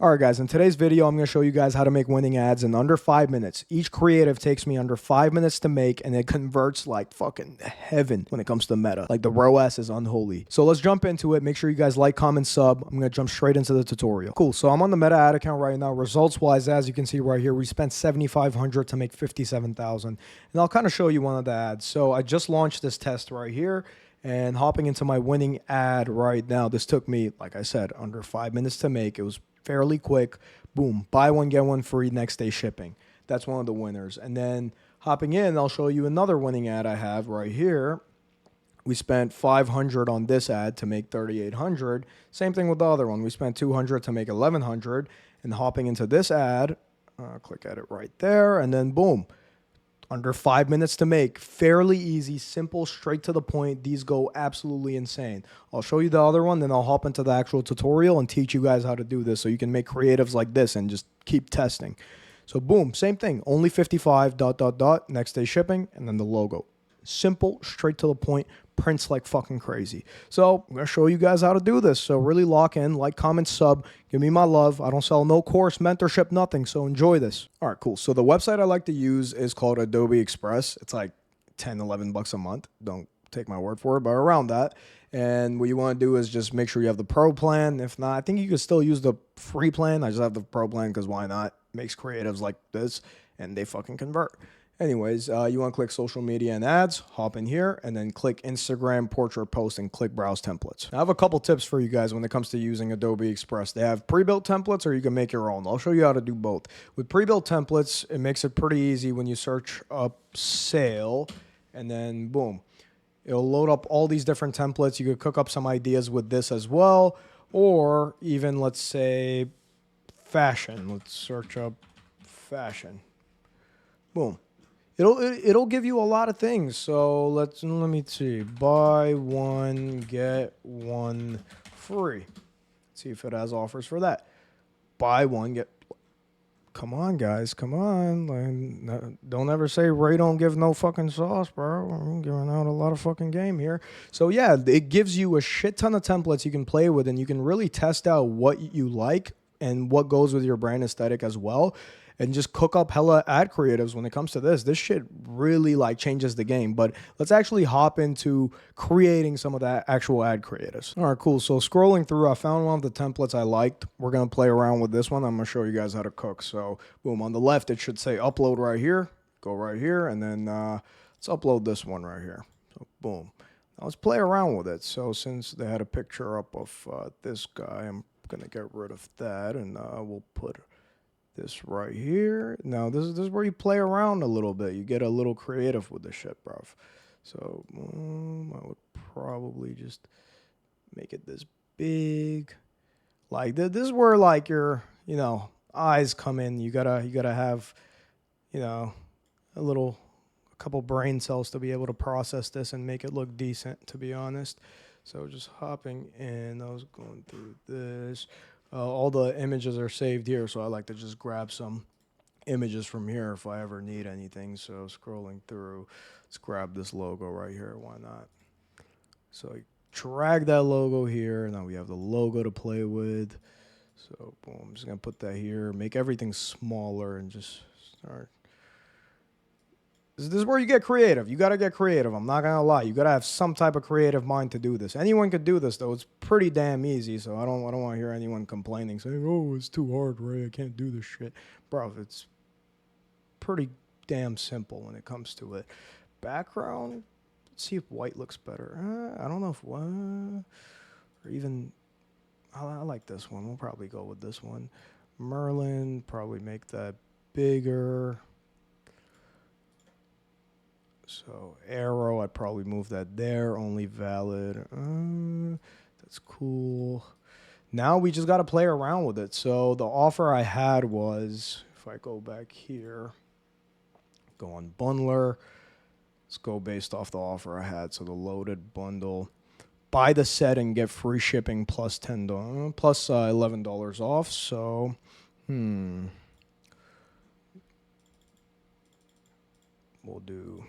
Alright guys, in today's video I'm going to show you guys how to make winning ads in under 5 minutes. Each creative takes me under 5 minutes to make and it converts like fucking heaven when it comes to meta. Like the ROAS is unholy. So let's jump into it. Make sure you guys like, comment, sub. I'm going to jump straight into the tutorial. Cool, so I'm on the meta ad account right now. Results wise, as you can see right here, we spent $7,500 to make $57,000. And I'll kind of show you one of the ads. So I just launched this test right here. And hopping into my winning ad right now, this took me, like I said, under 5 minutes to make. It was fairly quick. Boom, buy one, get one free, next day shipping. That's one of the winners. And then hopping in, I'll show you another winning ad I have right here. We spent $500 on this ad to make $3,800. Same thing with the other one. We spent $200 to make $1,100. And hopping into this ad, click at it right there, and then boom. Under 5 minutes to make. Fairly easy, simple, straight to the point. These go absolutely insane. I'll show you the other one, then I'll hop into the actual tutorial and teach you guys how to do this so you can make creatives like this and just keep testing. So boom, same thing. Only 55, ... next day shipping, and then the logo. Simple, straight to the point, prints like fucking crazy. So I'm going to show you guys how to do this. So really lock in, like, comment, sub, give me my love. I don't sell no course, mentorship, nothing. So enjoy this. All right, cool. So the website I like to use is called Adobe Express. It's like 10, 11 bucks a month. Don't take my word for it, but around that. And what you want to do is just make sure you have the pro plan. If not, I think you can still use the free plan. I just have the pro plan because why not? Makes creatives like this and they fucking convert. Anyways, you want to click social media and ads, hop in here, and then click Instagram, portrait post, and click browse templates. Now, I have a couple tips for you guys when it comes to using Adobe Express. They have pre-built templates or you can make your own. I'll show you how to do both. With pre-built templates, it makes it pretty easy when you search up sale, and then boom. It'll load up all these different templates. You could cook up some ideas with this as well, or even, let's say, fashion. Let's search up fashion. Boom. It'll give you a lot of things. So let me see. Buy one, get one free. Let's see if it has offers for that. Buy one, get. Come on, guys. Come on. Like, don't ever say Ray don't give no fucking sauce, bro. I'm giving out a lot of fucking game here. So yeah, it gives you a shit ton of templates you can play with, and you can really test out what you like and what goes with your brand aesthetic as well. And just cook up hella ad creatives when it comes to this. This shit really like changes the game. But let's actually hop into creating some of that actual ad creatives. All right, cool. So scrolling through, I found one of the templates I liked. We're going to play around with this one. I'm going to show you guys how to cook. So boom, on the left, it should say upload right here. Go right here. And then let's upload this one right here. So boom. Now let's play around with it. So since they had a picture up of this guy, I'm going to get rid of that. And we'll put this right here. Now this is where you play around a little bit. You get a little creative with the shit, bruv. So I would probably just make it this big. Like this is where like your eyes come in. You gotta have a couple brain cells to be able to process this and make it look decent. To be honest, so just hopping in. I was going through this. All the images are saved here, so I like to just grab some images from here if I ever need anything. So scrolling through, let's grab this logo right here. Why not? So I drag that logo here. Now we have the logo to play with. So boom, I'm just going to put that here. Make everything smaller and just start. This is where you get creative. You got to get creative. I'm not going to lie. You got to have some type of creative mind to do this. Anyone could do this, though. It's pretty damn easy, so I don't want to hear anyone complaining, saying, oh, it's too hard, Ray. I can't do this shit. Bro, it's pretty damn simple when it comes to it. Background, let's see if white looks better. I don't know if what, or even, I like this one. We'll probably go with this one. Merlin, probably make that bigger. So arrow, I'd probably move that there, only valid. That's cool. Now we just got to play around with it. So the offer I had was, if I go back here, go on bundler, let's go based off the offer I had. So the loaded bundle, buy the set and get free shipping plus $10, plus $11 off. So, we'll do.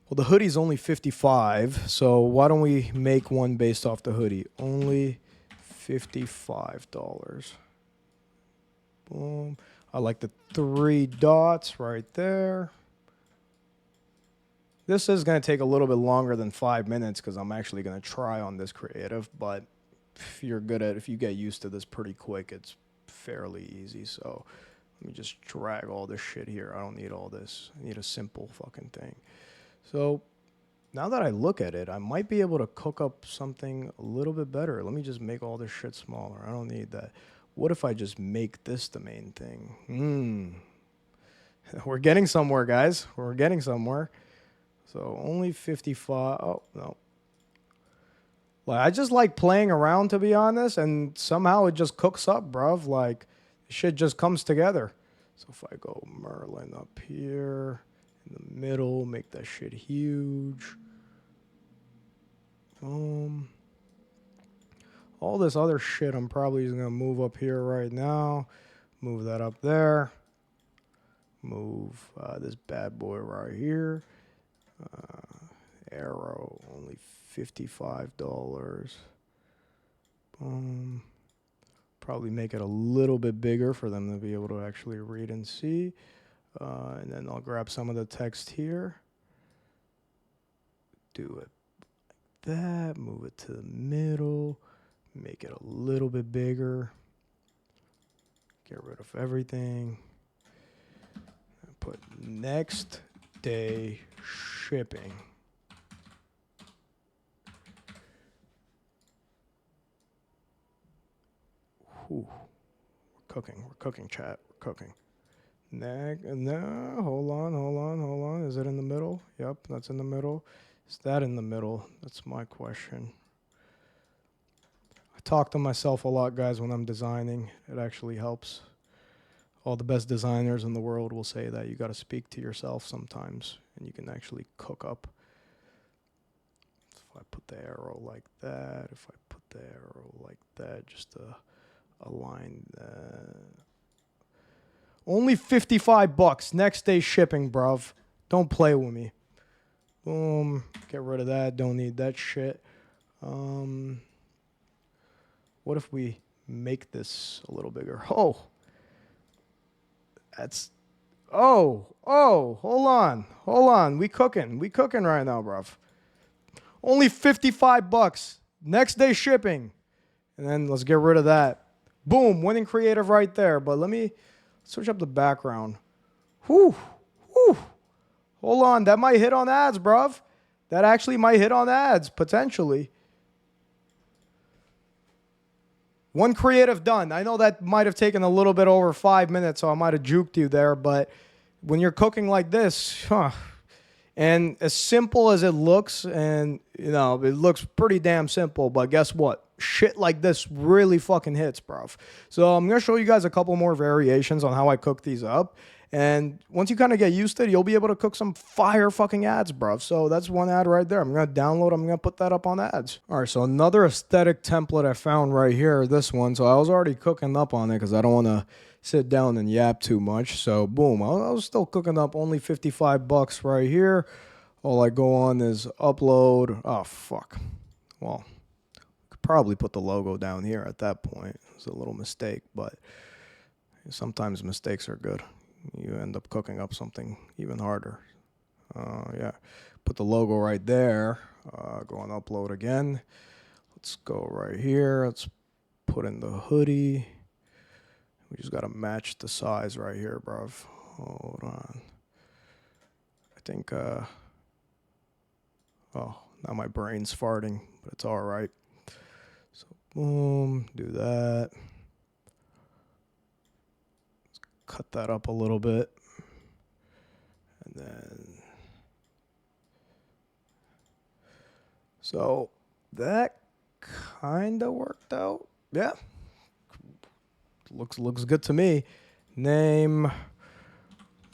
Well, the hoodie's only 55, so why don't we make one based off the hoodie? Only $55. Boom. I like the 3 dots right there. This is going to take a little bit longer than 5 minutes because I'm actually going to try on this creative, but if you get used to this pretty quick, it's fairly easy. So let me just drag all this shit here. I don't need all this. I need a simple fucking thing. So now that I look at it, I might be able to cook up something a little bit better. Let me just make all this shit smaller. I don't need that. What if I just make this the main thing? We're getting somewhere, guys. We're getting somewhere. So only 55. Oh, no. Like, I just like playing around, to be honest, and somehow it just cooks up, bruv. Like, shit just comes together. So if I go Merlin up here, in the middle, make that shit huge. Boom. All this other shit I'm probably just going to move up here right now. Move that up there. Move this bad boy right here. Arrow, only $55. Probably make it a little bit bigger for them to be able to actually read and see. And then I'll grab some of the text here. Do it like that. Move it to the middle. Make it a little bit bigger. Get rid of everything. And put next day shipping. Whew. We're cooking, chat. We're cooking. No, hold on. Is it in the middle? Yep, that's in the middle. Is that in the middle? That's my question. I talk to myself a lot, guys, when I'm designing. It actually helps. All the best designers in the world will say that you got to speak to yourself sometimes, and you can actually cook up. If I put the arrow like that, if I put the arrow like that, just to align that. Only $55. Next day shipping, bruv. Don't play with me. Boom. Get rid of that. Don't need that shit. What if we make this a little bigger? Oh. That's... Oh. Hold on. We cooking right now, bruv. Only $55. Next day shipping. And then let's get rid of that. Boom. Winning creative right there. But let me switch up the background. Whew. Hold on. That might hit on ads, bruv. That actually might hit on ads, potentially. One creative done. I know that might have taken a little bit over 5 minutes, so I might have juked you there. But when you're cooking like this, and as simple as it looks, and, you know, it looks pretty damn simple, but guess what? Shit like this really fucking hits, bruv. So I'm going to show you guys a couple more variations on how I cook these up. And once you kind of get used to it, you'll be able to cook some fire fucking ads, bruv. So that's one ad right there. I'm going to download. I'm going to put that up on ads. All right, so another aesthetic template I found right here, this one. So I was already cooking up on it because I don't want to sit down and yap too much. So boom, I was still cooking up, only $55 right here. All I go on is upload. Oh, fuck. Well, could probably put the logo down here at that point. It's a little mistake, but sometimes mistakes are good. You end up cooking up something even harder. Yeah, put the logo right there. Go on upload again. Let's go right here. Let's put in the hoodie. We just got to match the size right here, bruv. Hold on. I think, oh, now my brain's farting, but it's all right. So, boom, do that. Let's cut that up a little bit. And then, so that kind of worked out. Yeah. Looks good to me. Name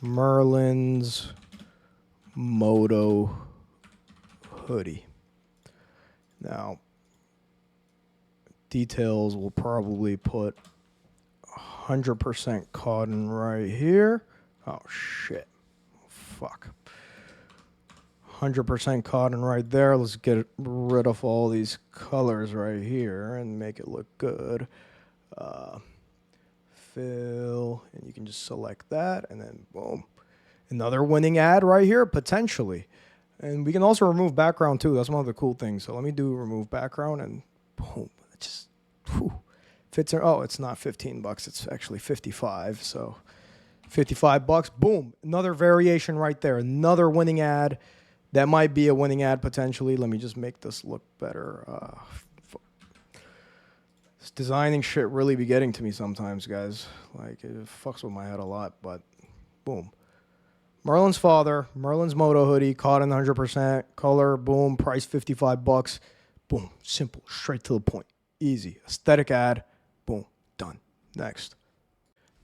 Merlin's Moto hoodie. Now, details will probably put 100% cotton right here. Oh shit. Fuck. 100% cotton right there. Let's get rid of all these colors right here and make it look good. Fill, and you can just select that, and then boom. Another winning ad right here, potentially. And we can also remove background too. That's one of the cool things. So let me do remove background, and boom. It just fits in. Oh, it's not $15. It's actually 55. So $55. Boom. Another variation right there. Another winning ad. That might be a winning ad potentially. Let me just make this look better. This designing shit really be getting to me sometimes, guys. Like, it fucks with my head a lot, but boom. Merlin's father, Merlin's moto hoodie, cotton 100%, color, boom, price $55. Boom. Simple. Straight to the point. Easy. Aesthetic ad. Boom. Done. Next.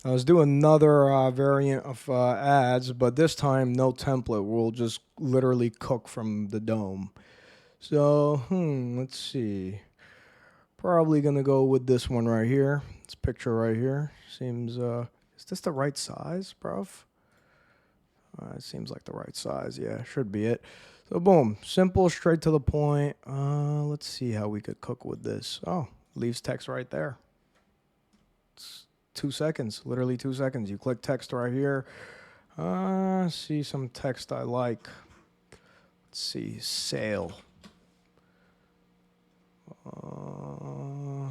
Now let's do another variant of ads, but this time no template. We'll just literally cook from the dome. So, let's see. Probably going to go with this one right here. This picture right here. Seems, is this the right size, bruv? It seems like the right size. Yeah, should be it. So, boom. Simple, straight to the point. Let's see how we could cook with this. Oh, leaves text right there. It's 2 seconds, literally 2 seconds. You click text right here. See some text I like. Let's see, sale. I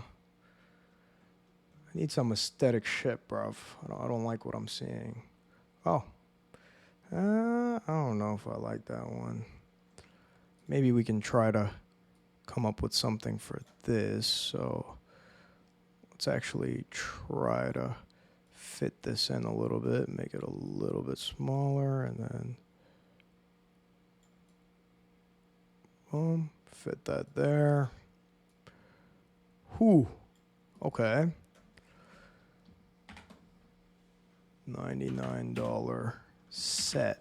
need some aesthetic shit, bruv. I don't like what I'm seeing. Oh. I don't know if I like that one. Maybe we can try to come up with something for this. So let's actually try to fit this in a little bit, make it a little bit smaller, and then boom, fit that there. Whew. Okay. $99 set.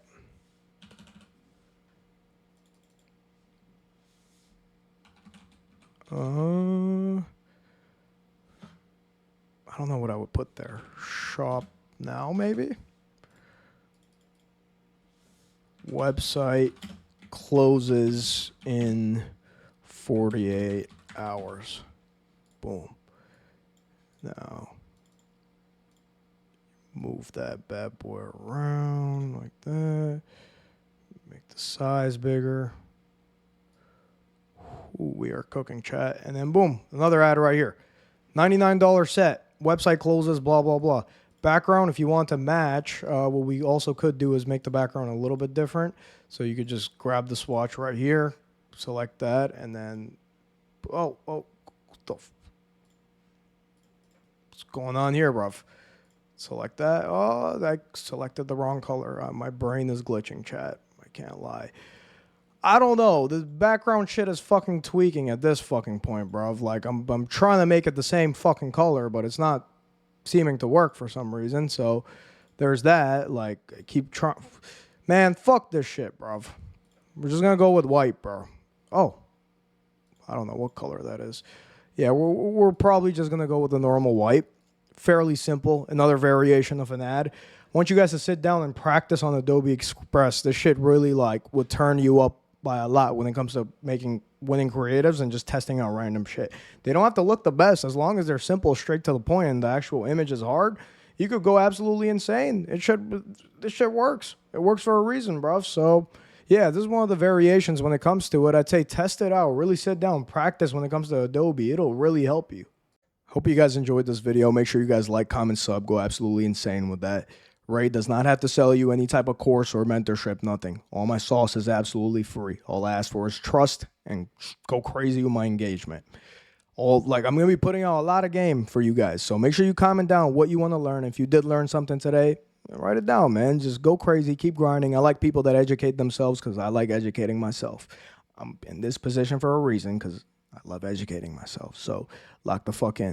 I don't know what I would put there. Shop now, maybe? Website closes in 48 hours. Boom. Now, move that bad boy around like that. Make the size bigger. Ooh, we are cooking, chat. And then boom, another ad right here. $99 set. Website closes, blah, blah, blah. Background, if you want to match, what we also could do is make the background a little bit different. So you could just grab the swatch right here, select that, and then, what the what's going on here, bruv? Select that. Oh, I selected the wrong color. My brain is glitching, chat. I can't lie. I don't know. The background shit is fucking tweaking at this fucking point, bruv. Like, I'm trying to make it the same fucking color, but it's not seeming to work for some reason. So there's that. Like, I keep trying. Man, fuck this shit, bruv. We're just gonna go with white, bro. Oh, I don't know what color that is. Yeah, we're probably just gonna go with the normal white. Fairly simple. Another variation of an ad. I want you guys to sit down and practice on Adobe Express. This shit really like would turn you up by a lot when it comes to making winning creatives and just testing out random shit. They don't have to look the best as long as they're simple, straight to the point, and the actual image is hard. You could go absolutely insane. This shit works. It works for a reason, bro. So yeah, this is one of the variations when it comes to it. I'd say test it out. Really sit down, practice when it comes to Adobe. It'll really help you. Hope you guys enjoyed this video. Make sure you guys like, comment, sub. Go absolutely insane with that. Ray does not have to sell you any type of course or mentorship, nothing. All my sauce is absolutely free. All I ask for is trust and go crazy with my engagement. I'm going to be putting out a lot of game for you guys. So make sure you comment down what you want to learn. If you did learn something today, write it down, man. Just go crazy, keep grinding. I like people that educate themselves because I like educating myself. I'm in this position for a reason because I love educating myself. So lock the fuck in.